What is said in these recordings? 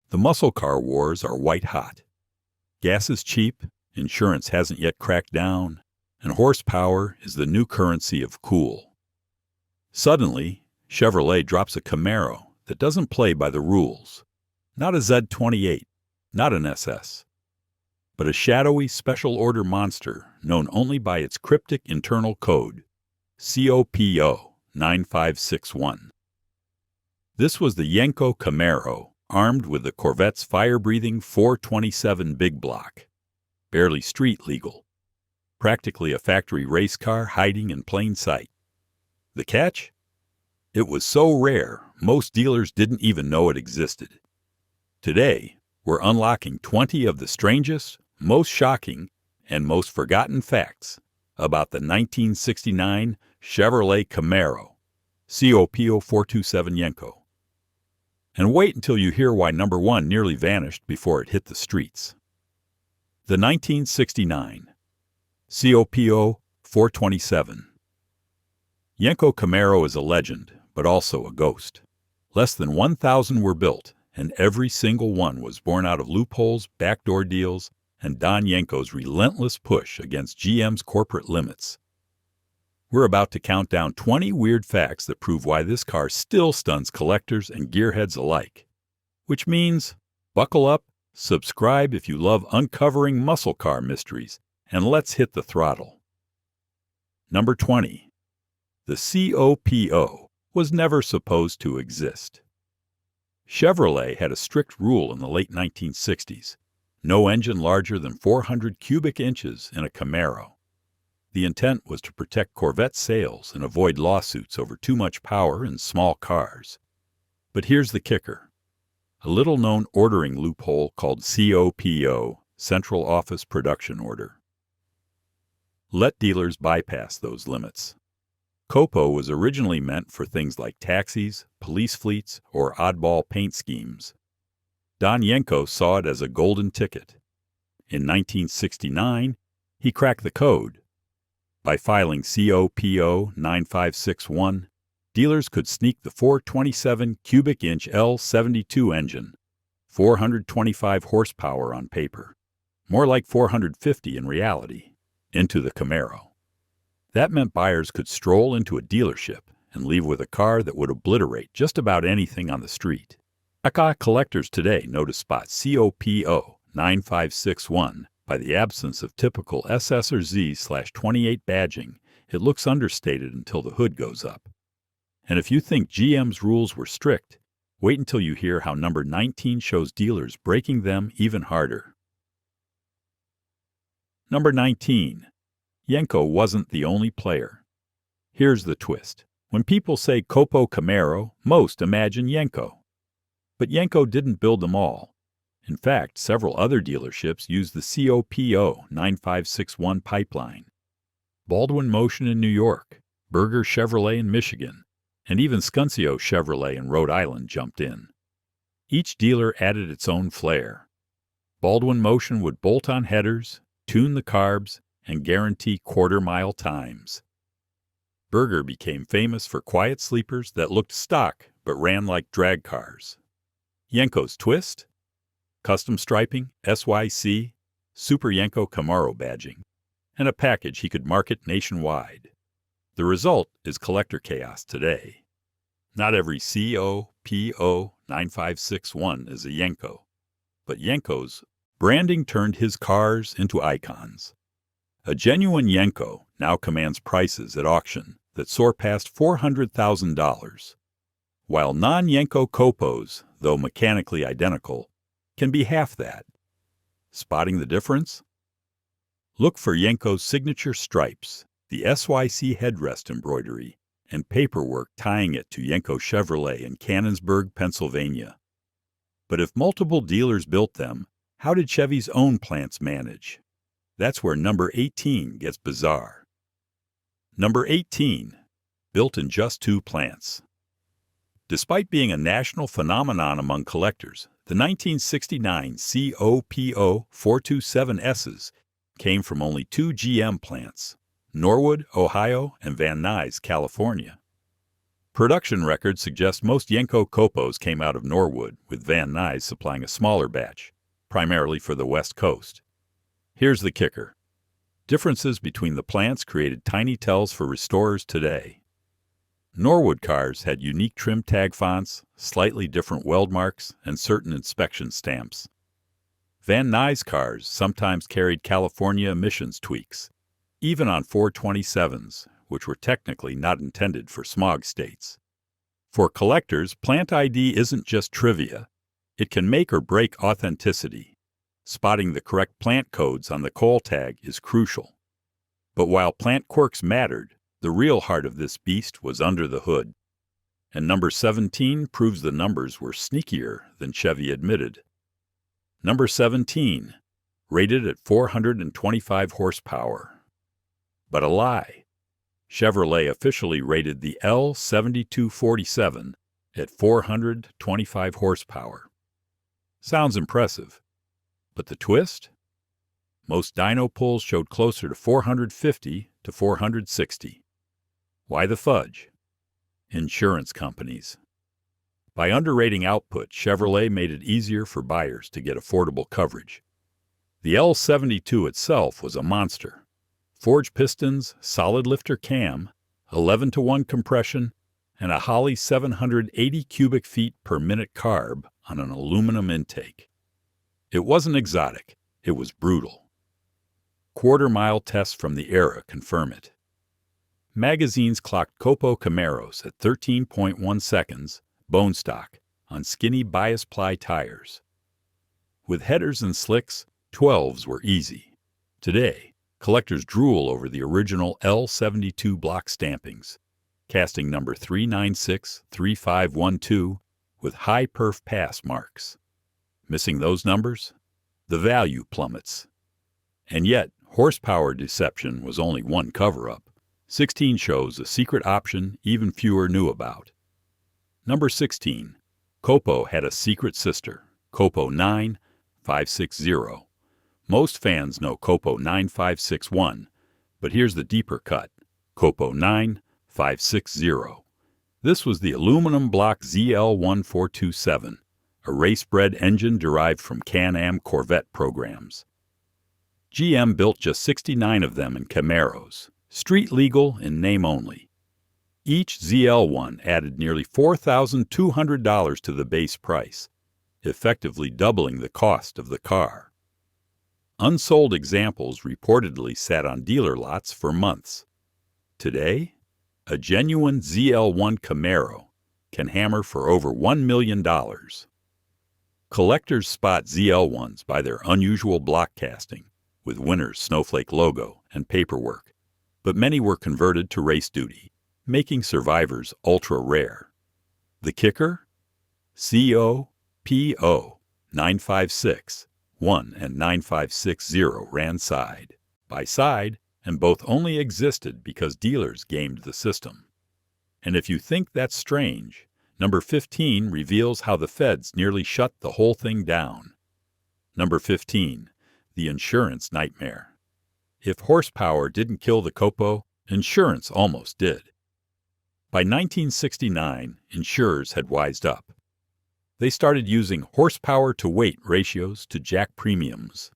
The muscle car wars are white hot. Gas is cheap, insurance hasn't yet cracked down, and horsepower is the new currency of cool. Suddenly, Chevrolet drops a Camaro that doesn't play by the rules. Not a Z28, not an SS, but a shadowy special order monster known only by its cryptic internal code, COPO 9561. This was the Yenko Camaro, armed with the Corvette's fire-breathing 427 big block. Barely street legal. Practically a factory race car hiding in plain sight. The catch? It was so rare, most dealers didn't even know it existed. Today, we're unlocking 20 of the strangest, most shocking, and most forgotten facts about the 1969 Chevrolet Camaro COPO 427 Yenko. And wait until you hear why number 1 nearly vanished before it hit the streets. The 1969 COPO 427. Yenko Camaro is a legend, but also a ghost. Less than 1,000 were built, and every single one was born out of loopholes, backdoor deals, and Don Yenko's relentless push against GM's corporate limits. We're about to count down 20 weird facts that prove why this car still stuns collectors and gearheads alike. Which means, buckle up, subscribe if you love uncovering muscle car mysteries, and let's hit the throttle. Number 20. The COPO was never supposed to exist. Chevrolet had a strict rule in the late 1960s. No engine larger than 400 cubic inches in a Camaro. The intent was to protect Corvette sales and avoid lawsuits over too much power in small cars. But here's the kicker. A little-known ordering loophole called COPO, Central Office Production Order. Let dealers bypass those limits. COPO was originally meant for things like taxis, police fleets, or oddball paint schemes. Don Yenko saw it as a golden ticket. In 1969, he cracked the code. By filing COPO 9561, dealers could sneak the 427 cubic inch L72 engine, 425 horsepower on paper, more like 450 in reality, into the Camaro. That meant buyers could stroll into a dealership and leave with a car that would obliterate just about anything on the street. Collectors today know to spot COPO 9561 by the absence of typical SS or Z/28 badging. It looks understated until the hood goes up. And if you think GM's rules were strict, wait until you hear how number 19 shows dealers breaking them even harder. Number 19. Yenko wasn't the only player. Here's the twist. When people say COPO Camaro, most imagine Yenko. But Yenko didn't build them all. In fact, several other dealerships used the COPO 9561 pipeline. Baldwin Motion in New York, Berger Chevrolet in Michigan, and even Scuncio Chevrolet in Rhode Island jumped in. Each dealer added its own flair. Baldwin Motion would bolt on headers, tune the carbs, and guarantee quarter-mile times. Berger became famous for quiet sleepers that looked stock but ran like drag cars. Yenko's twist? Custom striping, SYC, Super Yenko Camaro badging, and a package he could market nationwide. The result is collector chaos today. Not every COPO 9561 is a Yenko, but Yenko's branding turned his cars into icons. A genuine Yenko now commands prices at auction that soar past $400,000, while non-Yenko COPOs, though mechanically identical, can be half that. Spotting the difference? Look for Yenko's signature stripes, the SYC headrest embroidery, and paperwork tying it to Yenko Chevrolet in Canonsburg, Pennsylvania. But if multiple dealers built them, how did Chevy's own plants manage? That's where number 18 gets bizarre. Number 18, built in just 2 plants. Despite being a national phenomenon among collectors, the 1969 COPO 427S's came from only 2 GM plants, Norwood, Ohio, and Van Nuys, California. Production records suggest most Yenko COPOs came out of Norwood, with Van Nuys supplying a smaller batch, primarily for the West Coast. Here's the kicker. Differences between the plants created tiny tells for restorers today. Norwood cars had unique trim tag fonts, slightly different weld marks, and certain inspection stamps. Van Nuys cars sometimes carried California emissions tweaks, even on 427s, which were technically not intended for smog states. For collectors, plant ID isn't just trivia. It can make or break authenticity. Spotting the correct plant codes on the coal tag is crucial. But while plant quirks mattered, the real heart of this beast was under the hood. And number 17 proves the numbers were sneakier than Chevy admitted. Number 17, rated at 425 horsepower. But a lie. Chevrolet officially rated the L7247 at 425 horsepower. Sounds impressive. But the twist? Most dyno pulls showed closer to 450 to 460. Why the fudge? Insurance companies. By underrating output, Chevrolet made it easier for buyers to get affordable coverage. The L72 itself was a monster. Forged pistons, solid lifter cam, 11-to-1 compression, and a Holley 780 cubic feet per minute carb on an aluminum intake. It wasn't exotic, it was brutal. Quarter-mile tests from the era confirm it. Magazines clocked COPO Camaros at 13.1 seconds, bone stock, on skinny bias-ply tires. With headers and slicks, 12s were easy. Today, collectors drool over the original L72 block stampings, casting number 3963512 with high perf pass marks. Missing those numbers? The value plummets. And yet, horsepower deception was only one cover-up. 16 shows a secret option even fewer knew about. Number 16. COPO had a secret sister, COPO 9560. Most fans know COPO 9561, but here's the deeper cut, COPO 9560. This was the aluminum block ZL1427, a race-bred engine derived from Can-Am Corvette programs. GM built just 69 of them in Camaros, street legal in name only. Each ZL1 added nearly $4,200 to the base price, effectively doubling the cost of the car. Unsold examples reportedly sat on dealer lots for months. Today, a genuine ZL1 Camaro can hammer for over $1 million. Collectors spot ZL1s by their unusual block casting, with winner's snowflake logo and paperwork, but many were converted to race duty, making survivors ultra-rare. The kicker? COPO 956, 1 and 9560 ran side by side, and both only existed because dealers gamed the system. And if you think that's strange, number 15 reveals how the feds nearly shut the whole thing down. Number 15, the insurance nightmare. If horsepower didn't kill the COPO, insurance almost did. By 1969, insurers had wised up. They started using horsepower-to-weight ratios to jack premiums.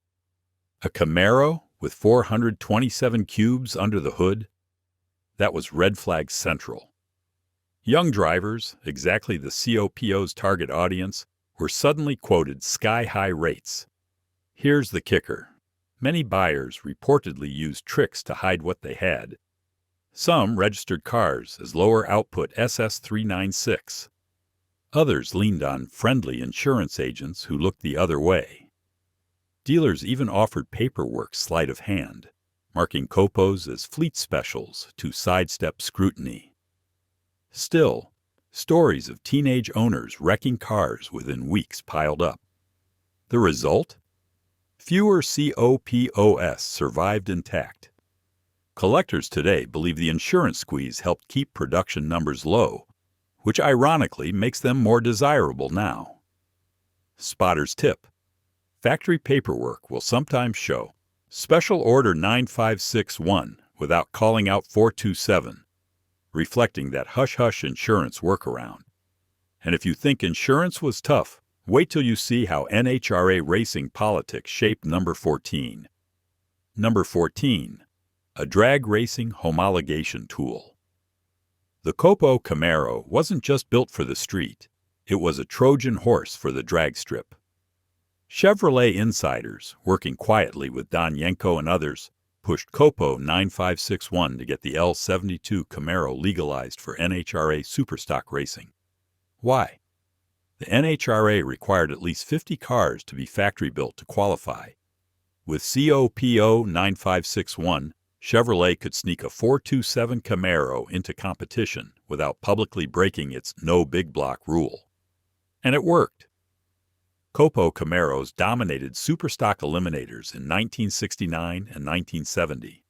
A Camaro with 427 cubes under the hood? That was red flag central. Young drivers, exactly the COPO's target audience, were suddenly quoted sky-high rates. Here's the kicker. Many buyers reportedly used tricks to hide what they had. Some registered cars as lower output SS396. Others leaned on friendly insurance agents who looked the other way. Dealers even offered paperwork sleight of hand, marking COPOs as fleet specials to sidestep scrutiny. Still, stories of teenage owners wrecking cars within weeks piled up. The result? Fewer COPOs survived intact. Collectors today believe the insurance squeeze helped keep production numbers low, which ironically makes them more desirable now. Spotter's tip. Factory paperwork will sometimes show Special Order 9561 without calling out 427. reflecting that hush-hush insurance workaround. And if you think insurance was tough, wait till you see how NHRA racing politics shaped number 14. Number 14. A drag racing homologation tool. The COPO Camaro wasn't just built for the street. It was a Trojan horse for the drag strip. Chevrolet insiders, working quietly with Don Yenko and others, pushed COPO 9561 to get the L72 Camaro legalized for NHRA superstock racing. Why? The NHRA required at least 50 cars to be factory-built to qualify. With COPO 9561, Chevrolet could sneak a 427 Camaro into competition without publicly breaking its no big block rule. And it worked. COPO Camaros dominated superstock eliminators in 1969 and 1970.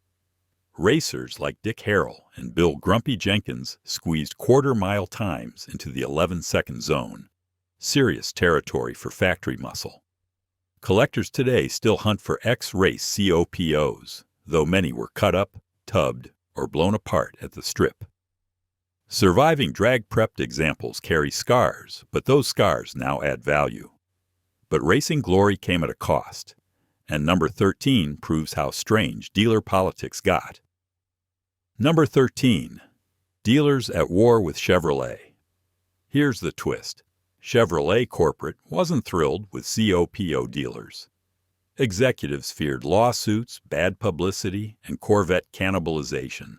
Racers like Dick Harrell and Bill Grumpy Jenkins squeezed quarter-mile times into the 11-second zone. Serious territory for factory muscle. Collectors today still hunt for X-Race COPOs, though many were cut up, tubbed, or blown apart at the strip. Surviving drag-prepped examples carry scars, but those scars now add value. But racing glory came at a cost, and number 13 proves how strange dealer politics got. Number 13. Dealers at war with Chevrolet. Here's the twist. Chevrolet corporate wasn't thrilled with COPO dealers. Executives feared lawsuits, bad publicity, and Corvette cannibalization.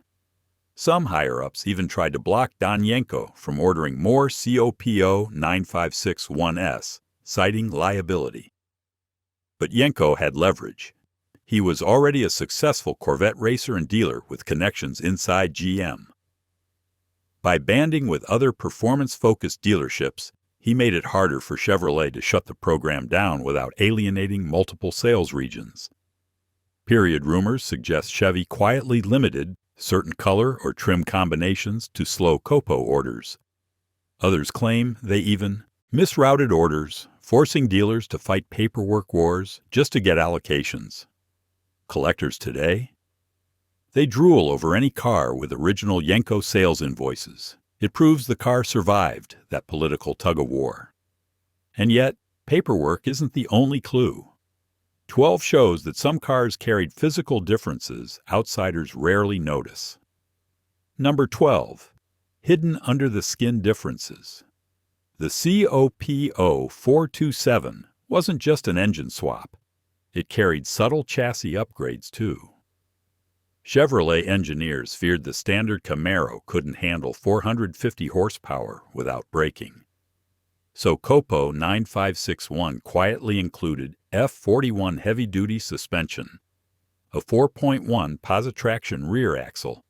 Some higher-ups even tried to block Don Yenko from ordering more COPO 9561S, citing liability. But Yenko had leverage. He was already a successful Corvette racer and dealer with connections inside GM. By banding with other performance-focused dealerships, he made it harder for Chevrolet to shut the program down without alienating multiple sales regions. Period rumors suggest Chevy quietly limited certain color or trim combinations to slow COPO orders. Others claim they even misrouted orders, forcing dealers to fight paperwork wars just to get allocations. Collectors today? They drool over any car with original Yenko sales invoices. It proves the car survived that political tug-of-war. And yet, paperwork isn't the only clue. 12 shows that some cars carried physical differences outsiders rarely notice. Number 12. Hidden under-the-skin differences. The COPO 427 wasn't just an engine swap. It carried subtle chassis upgrades, too. Chevrolet engineers feared the standard Camaro couldn't handle 450 horsepower without braking. So COPO 9561 quietly included F41 heavy-duty suspension, a 4.1 positraction rear axle,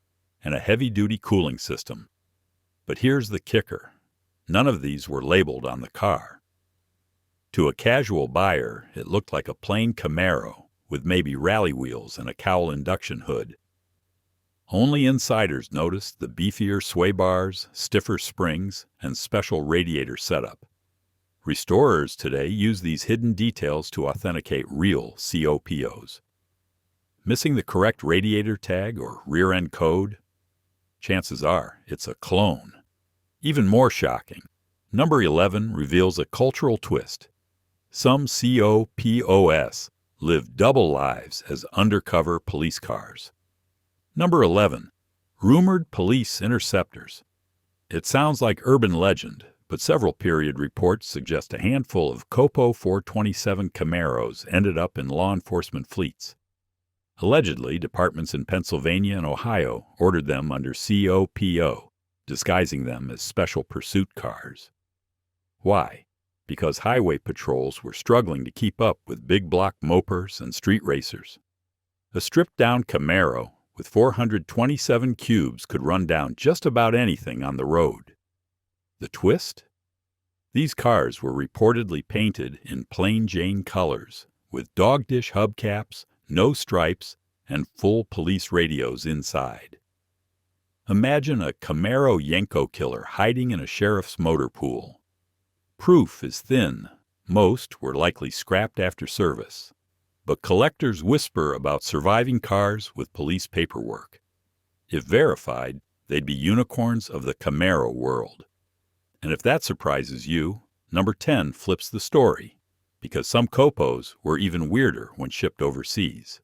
and a heavy-duty cooling system. But here's the kicker. None of these were labeled on the car. To a casual buyer, it looked like a plain Camaro with maybe rally wheels and a cowl induction hood. Only insiders noticed the beefier sway bars, stiffer springs, and special radiator setup. Restorers today use these hidden details to authenticate real COPOs. Missing the correct radiator tag or rear-end code? Chances are it's a clone. Even more shocking, number 11 reveals a cultural twist. Some COPOs live double lives as undercover police cars. Number 11. Rumored police interceptors. It sounds like urban legend, but several period reports suggest a handful of COPO 427 Camaros ended up in law enforcement fleets. Allegedly, departments in Pennsylvania and Ohio ordered them under COPO, disguising them as special pursuit cars. Why? Because highway patrols were struggling to keep up with big block mopers and street racers. A stripped-down Camaro with 427 cubes could run down just about anything on the road. The twist? These cars were reportedly painted in plain Jane colors, with dog dish hubcaps, no stripes, and full police radios inside. Imagine a Camaro Yenko killer hiding in a sheriff's motor pool. Proof is thin. Most were likely scrapped after service. But collectors whisper about surviving cars with police paperwork. If verified, they'd be unicorns of the Camaro world. And if that surprises you, number 10 flips the story, because some COPOs were even weirder when shipped overseas.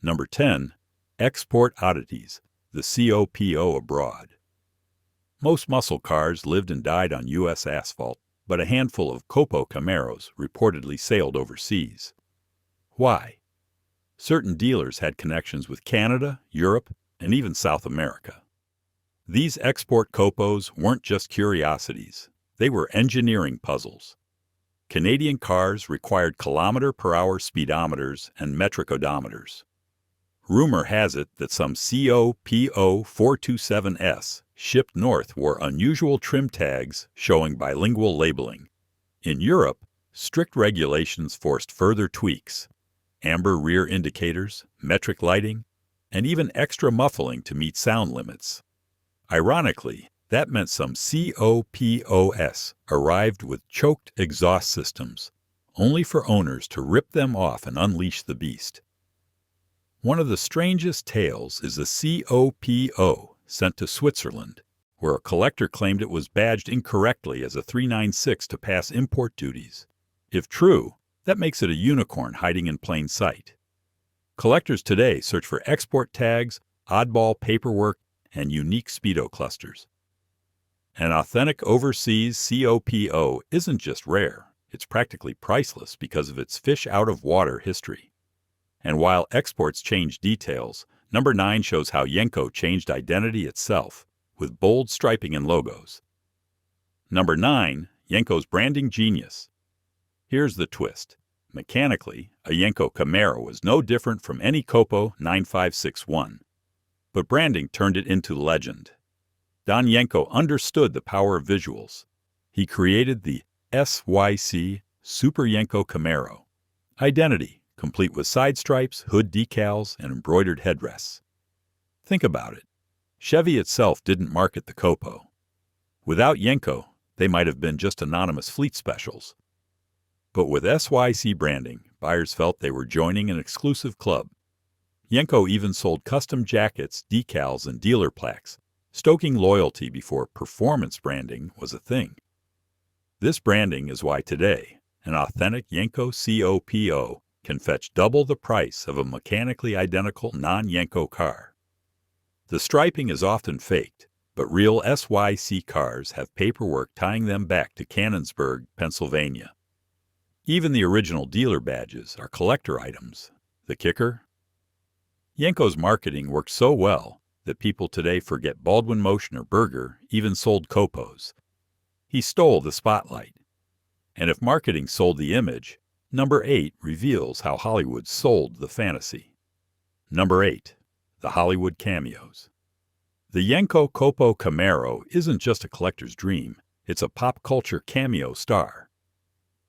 Number 10, export oddities, the COPO abroad. Most muscle cars lived and died on U.S. asphalt, but a handful of COPO Camaros reportedly sailed overseas. Why? Certain dealers had connections with Canada, Europe, and even South America. These export COPOs weren't just curiosities. They were engineering puzzles. Canadian cars required kilometer-per-hour speedometers and metric odometers. Rumor has it that some COPO 427S shipped north wore unusual trim tags showing bilingual labeling. In Europe, strict regulations forced further tweaks: amber rear indicators, metric lighting, and even extra muffling to meet sound limits. Ironically, that meant some COPOs arrived with choked exhaust systems, only for owners to rip them off and unleash the beast. One of the strangest tales is the COPO sent to Switzerland, where a collector claimed it was badged incorrectly as a 396 to pass import duties. If true, that makes it a unicorn hiding in plain sight. Collectors today search for export tags, oddball paperwork, and unique speedo clusters. An authentic overseas COPO isn't just rare, it's practically priceless because of its fish-out-of-water history. And while exports change details, number 9 shows how Yenko changed identity itself, with bold striping and logos. Number 9, Yenko's branding genius. Here's the twist. Mechanically, a Yenko Camaro was no different from any COPO 9561. But branding turned it into legend. Don Yenko understood the power of visuals. He created the SYC Super Yenko Camaro. Identity, complete with side stripes, hood decals, and embroidered headrests. Think about it. Chevy itself didn't market the COPO. Without Yenko, they might have been just anonymous fleet specials. But with SYC branding, buyers felt they were joining an exclusive club. Yenko even sold custom jackets, decals, and dealer plaques, stoking loyalty before performance branding was a thing. This branding is why today, an authentic Yenko COPO can fetch double the price of a mechanically identical non-Yenko car. The striping is often faked, but real SYC cars have paperwork tying them back to Canonsburg, Pennsylvania. Even the original dealer badges are collector items. The kicker? Yenko's marketing worked so well that people today forget Baldwin Motion or Berger even sold COPOs. He stole the spotlight. And if marketing sold the image, number 8 reveals how Hollywood sold the fantasy. Number 8, the Hollywood cameos. The Yenko COPO Camaro isn't just a collector's dream, it's a pop culture cameo star.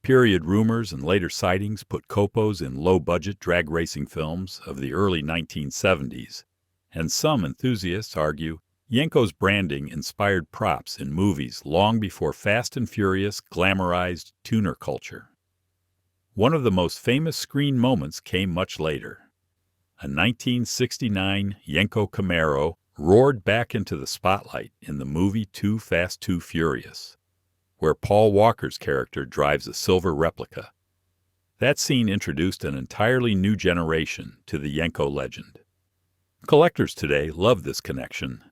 Period rumors and later sightings put COPOs in low-budget drag racing films of the early 1970s, and some enthusiasts argue Yenko's branding inspired props in movies long before Fast and Furious glamorized tuner culture. One of the most famous screen moments came much later. A 1969 Yenko Camaro roared back into the spotlight in the movie Too Fast, Too Furious, where Paul Walker's character drives a silver replica. That scene introduced an entirely new generation to the Yenko legend. Collectors today love this connection.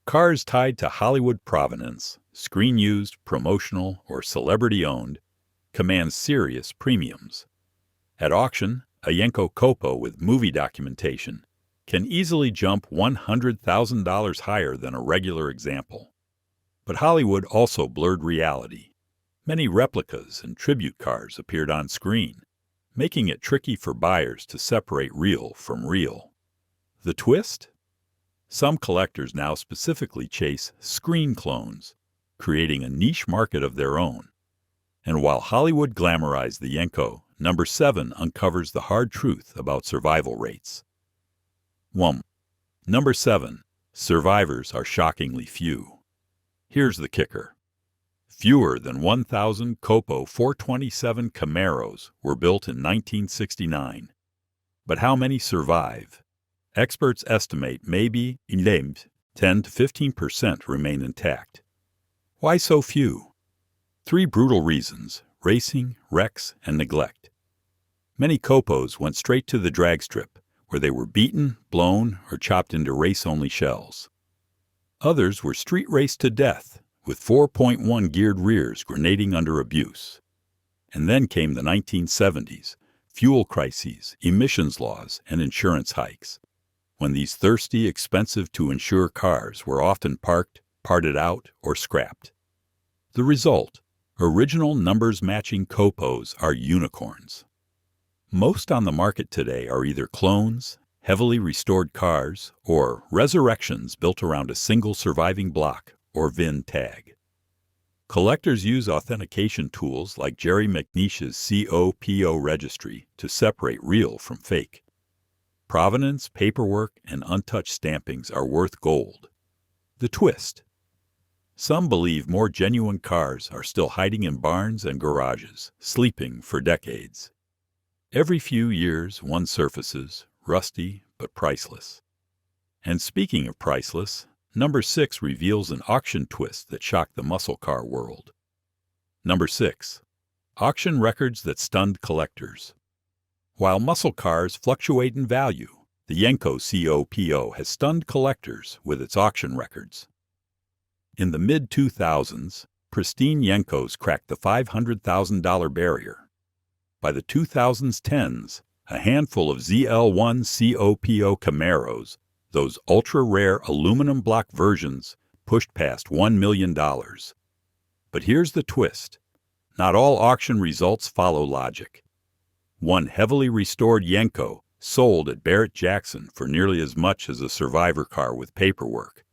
Cars tied to Hollywood provenance, screen-used, promotional, or celebrity-owned, command serious premiums. At auction, a Yenko COPO with movie documentation can easily jump $100,000 higher than a regular example. But Hollywood also blurred reality. Many replicas and tribute cars appeared on screen, making it tricky for buyers to separate real from real. The twist? Some collectors now specifically chase screen clones, creating a niche market of their own. And while Hollywood glamorized the Yenko, number 7 uncovers the hard truth about survival rates. 1. Number 7. Survivors are shockingly few. Here's the kicker. Fewer than 1,000 COPO 427 Camaros were built in 1969. But how many survive? Experts estimate maybe 10 to 15% remain intact. Why so few? 3 brutal reasons: racing, wrecks, and neglect. Many COPOs went straight to the drag strip, where they were beaten, blown, or chopped into race-only shells. Others were street raced to death, with 4.1 geared rears grenading under abuse. And then came the 1970s, fuel crises, emissions laws, and insurance hikes, when these thirsty, expensive-to-insure cars were often parked, parted out, or scrapped. The result: original numbers-matching COPOs are unicorns. Most on the market today are either clones, heavily restored cars, or resurrections built around a single surviving block or VIN tag. Collectors use authentication tools like Jerry McNeish's COPO registry to separate real from fake. Provenance, paperwork, and untouched stampings are worth gold. The twist: some believe more genuine cars are still hiding in barns and garages, sleeping for decades. Every few years, one surfaces, rusty but priceless. And speaking of priceless, number 6 reveals an auction twist that shocked the muscle car world. Number 6. Auction records that stunned collectors. While muscle cars fluctuate in value, the Yenko COPO has stunned collectors with its auction records. In the mid-2000s, pristine Yenkos cracked the $500,000 barrier. By the 2010s, a handful of ZL1 COPO Camaros, those ultra-rare aluminum block versions, pushed past $1 million. But here's the twist: not all auction results follow logic. One heavily restored Yenko sold at Barrett-Jackson for nearly as much as a survivor car with paperwork.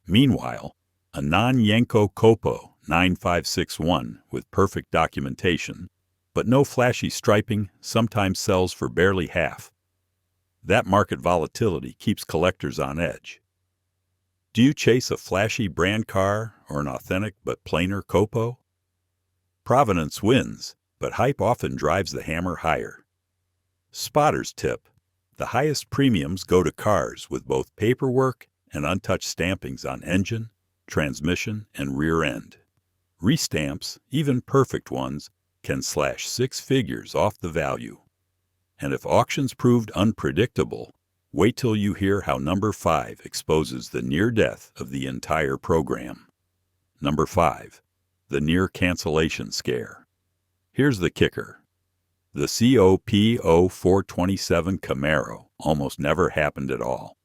Meanwhile, a non-Yenko COPO 9561 with perfect documentation, but no flashy striping, sometimes sells for barely half. That market volatility keeps collectors on edge. Do you chase a flashy brand car or an authentic but plainer COPO? Provenance wins, but hype often drives the hammer higher. Spotter's tip: the highest premiums go to cars with both paperwork and untouched stampings on engine, transmission, and rear end. Restamps, even perfect ones, can slash 6 figures off the value. And if auctions proved unpredictable, wait till you hear how number 5 exposes the near death of the entire program. Number 5. The near cancellation scare. Here's the kicker: the COPO 427 Camaro almost never happened at all.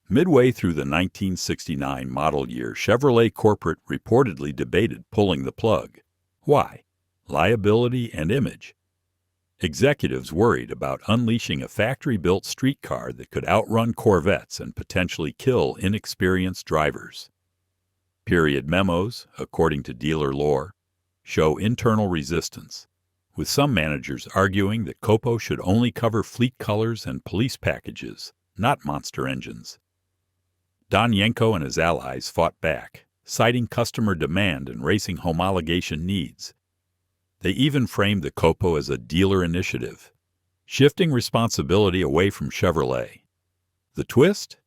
Midway through the 1969 model year, Chevrolet corporate reportedly debated pulling the plug. Why? Liability and image. Executives worried about unleashing a factory-built street car that could outrun Corvettes and potentially kill inexperienced drivers. Period memos, according to dealer lore, show internal resistance, with some managers arguing that COPO should only cover fleet colors and police packages, not monster engines. Don Yenko and his allies fought back, citing customer demand and racing homologation needs. They even framed the COPO as a dealer initiative, shifting responsibility away from Chevrolet. The twist?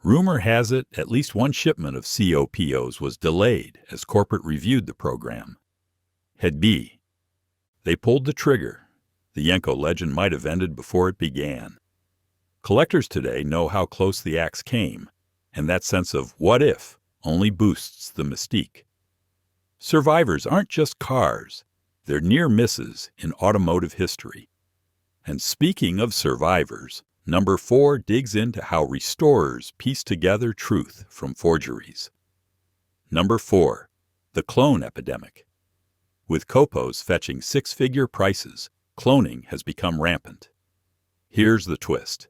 Rumor has it at least one shipment of COPOs was delayed as corporate reviewed the program. Head B. They pulled the trigger. The Yenko legend might have ended before it began. Collectors today know how close the axe came, and that sense of what if only boosts the mystique. Survivors aren't just cars. They're near misses in automotive history. And speaking of survivors, number 4 digs into how restorers piece together truth from forgeries. Number 4. The clone epidemic. With COPOs fetching 6-figure prices, cloning has become rampant. Here's the twist: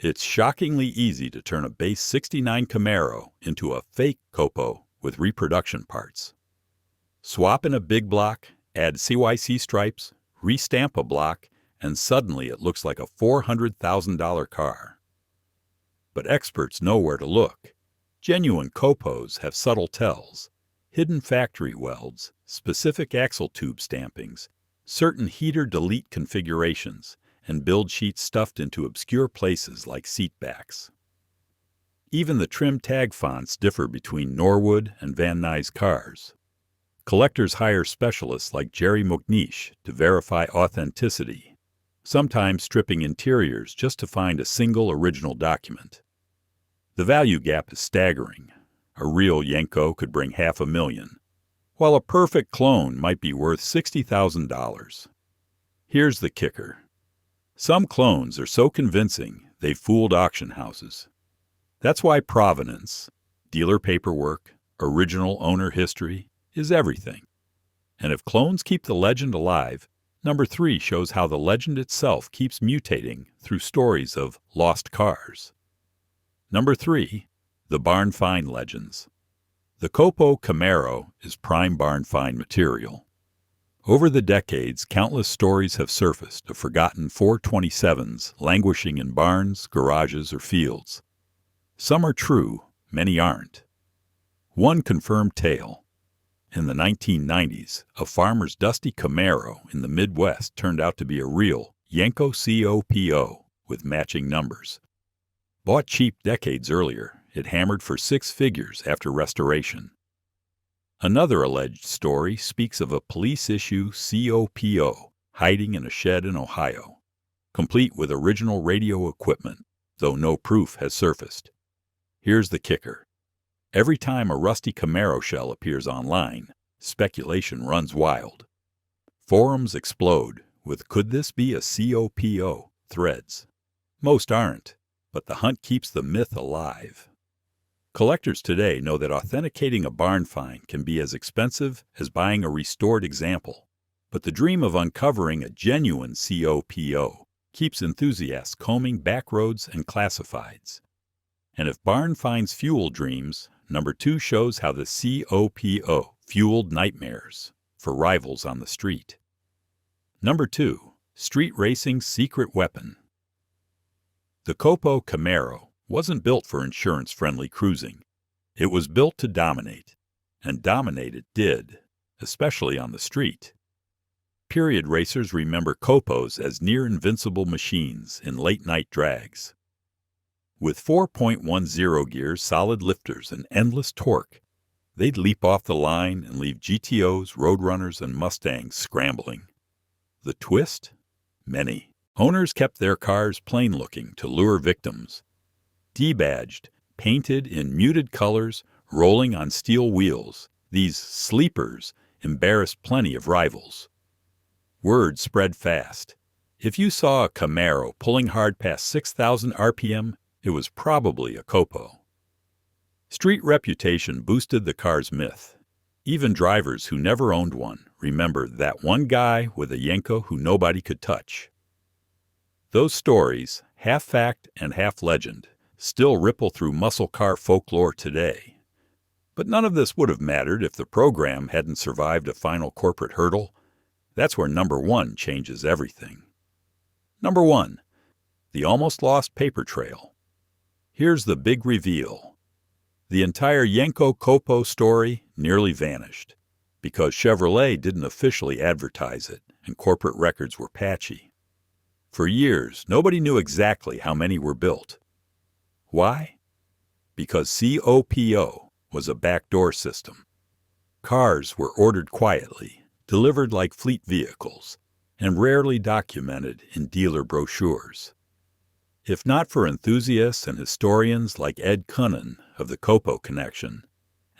it's shockingly easy to turn a base '69 Camaro into a fake COPO with reproduction parts. Swap in a big block, add CYC stripes, restamp a block, and suddenly it looks like a $400,000 car. But experts know where to look. Genuine COPOs have subtle tells: hidden factory welds, specific axle tube stampings, certain heater delete configurations, and build sheets stuffed into obscure places like seat backs. Even the trim tag fonts differ between Norwood and Van Nuys cars. Collectors hire specialists like Jerry McNeish to verify authenticity, sometimes stripping interiors just to find a single original document. The value gap is staggering. A real Yenko could bring $500,000, while a perfect clone might be worth $60,000. Here's the kicker. Some clones are so convincing they've fooled auction houses. That's why provenance, dealer paperwork, original owner history, is everything. And if clones keep the legend alive, number 3 shows how the legend itself keeps mutating through stories of lost cars. Number 3, the barn find legends. The COPO Camaro is prime barn find material. Over the decades, countless stories have surfaced of forgotten 427s languishing in barns, garages, or fields. Some are true, many aren't. One confirmed tale. In the 1990s, a farmer's dusty Camaro in the Midwest turned out to be a real Yenko COPO with matching numbers. Bought cheap decades earlier, it hammered for 6 figures after restoration. Another alleged story speaks of a police-issue COPO hiding in a shed in Ohio, complete with original radio equipment, though no proof has surfaced. Here's the kicker. Every time a rusty Camaro shell appears online, speculation runs wild. Forums explode with "could this be a COPO" threads. Most aren't, but the hunt keeps the myth alive. Collectors today know that authenticating a barn find can be as expensive as buying a restored example, but the dream of uncovering a genuine COPO keeps enthusiasts combing back roads and classifieds. And if barn finds fuel dreams, number 2 shows how the COPO fueled nightmares for rivals on the street. Number 2, street racing's secret weapon. The COPO Camaro wasn't built for insurance-friendly cruising. It was built to dominate, and dominate it did, especially on the street. Period racers remember COPOs as near-invincible machines in late-night drags. With 4.10 gears, solid lifters, and endless torque, they'd leap off the line and leave GTOs, Roadrunners, and Mustangs scrambling. The twist? Many. Owners kept their cars plain-looking to lure victims. Debadged, painted in muted colors, rolling on steel wheels, these sleepers embarrassed plenty of rivals. Word spread fast. If you saw a Camaro pulling hard past 6,000 RPM, it was probably a COPO. Street reputation boosted the car's myth. Even drivers who never owned one remembered that one guy with a Yenko who nobody could touch. Those stories, half fact and half legend, still ripple through muscle car folklore today. But none of this would have mattered if the program hadn't survived a final corporate hurdle. That's where number 1 changes everything. Number 1, the almost lost paper trail. Here's the big reveal. The entire Yenko COPO story nearly vanished because Chevrolet didn't officially advertise it and corporate records were patchy. For years, nobody knew exactly how many were built. Why? Because COPO was a backdoor system. Cars were ordered quietly, delivered like fleet vehicles, and rarely documented in dealer brochures. If not for enthusiasts and historians like Ed Cunnan of the COPO Connection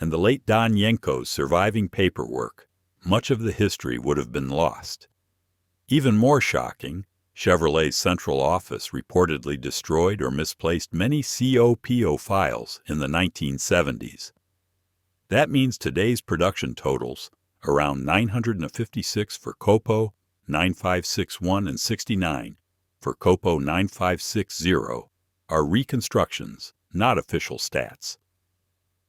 and the late Don Yenko's surviving paperwork, much of the history would have been lost. Even more shocking, Chevrolet's central office reportedly destroyed or misplaced many COPO files in the 1970s. That means today's production totals, around 956 for COPO, 9561 and 69, for COPO 9560, are reconstructions, not official stats.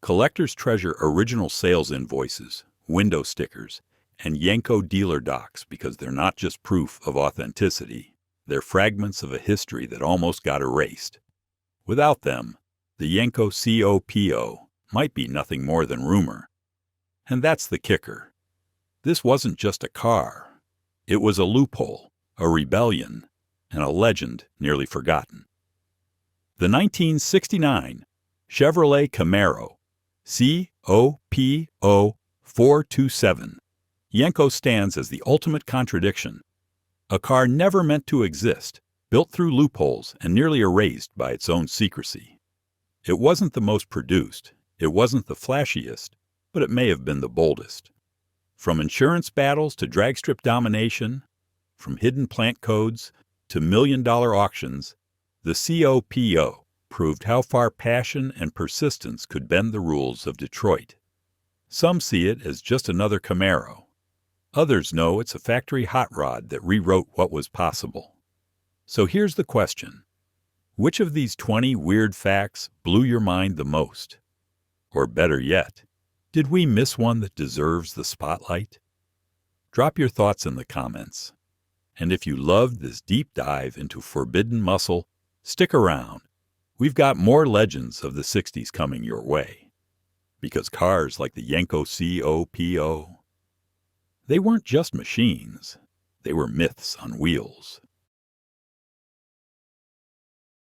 Collectors treasure original sales invoices, window stickers, and Yenko dealer docs because they're not just proof of authenticity, they're fragments of a history that almost got erased. Without them, the Yenko COPO might be nothing more than rumor. And that's the kicker. This wasn't just a car. It was a loophole, a rebellion, and a legend nearly forgotten. The 1969 Chevrolet Camaro COPO 427. Yenko stands as the ultimate contradiction. A car never meant to exist, built through loopholes and nearly erased by its own secrecy. It wasn't the most produced, it wasn't the flashiest, but it may have been the boldest. From insurance battles to drag strip domination, from hidden plant codes to million-dollar auctions, the COPO proved how far passion and persistence could bend the rules of Detroit. Some see it as just another Camaro. Others know it's a factory hot rod that rewrote what was possible. So here's the question. Which of these 20 weird facts blew your mind the most? Or better yet, did we miss one that deserves the spotlight? Drop your thoughts in the comments. And if you loved this deep dive into forbidden muscle, stick around. We've got more legends of the 60s coming your way. Because cars like the Yenko COPO, they weren't just machines. They were myths on wheels.